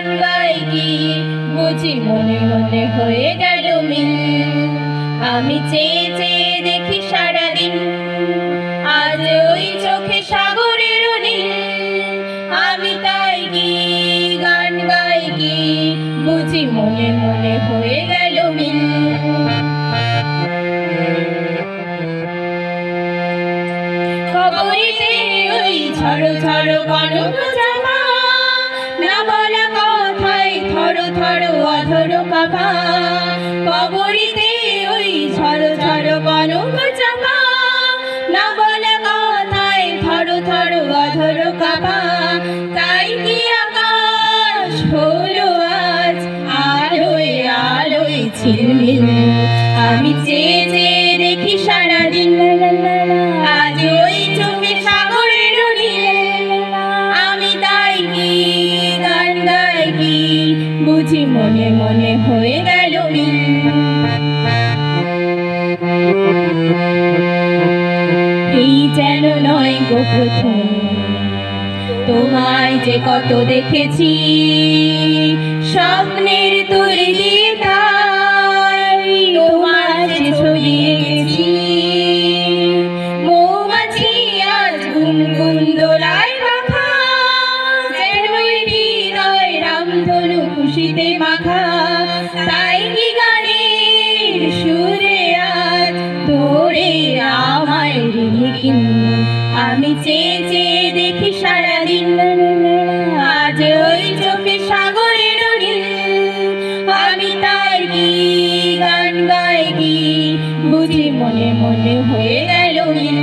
গান গাই কি বুঝি মনে মনে হয়ে গেল মিল। আমি চেয়ে চেয়ে দেখি সারাদিন আজ ওই চোখে সাগরের নীল। আমি তাই কি গান গাই কি বুঝি মনে মনে হয়ে গেল মিল। খবরেতে ওই ঝড়ো ঝড়ো কনক চাপা, না বলা কথায় থরো থরো অধর কাঁপা। খবরেতে ওই ঝড়ো ঝড়ো কনক চাপা, না বলা কথায় থরো থরো অধর কাঁপা। তাই কি আকাশ হলো আজ আলোয় আলোয় ঝিলমিল। আমি চেয়ে চেয়ে দেখি সারাদিন আজ ওই চোখে সাগরের নীল। আমি তাই কি গান গাই কি বুঝি মনে মনে হয়ে গেল মিল। এই যেন নয় গো প্রথম তোমায় যে কত দেখেছি স্বপ্নের তুলে দিয়ে, তাই তোমার যে ছড়িয়ে গেছি। মৌমাছি আজ গুনগুন দোলায় মাখা, যেন হৃদয় রামধনু খুশিতে মাখা। তাই কি গানের সুরে আজ তোরে আমায় রিলিকিন। আমি চেয়ে চেয়ে দেখি সারাদিন আজ ওই চোখে সাগরের নীল। আমি তাই কি গান গাই কি বুঝি মনে মনে হয়ে গেল মিল।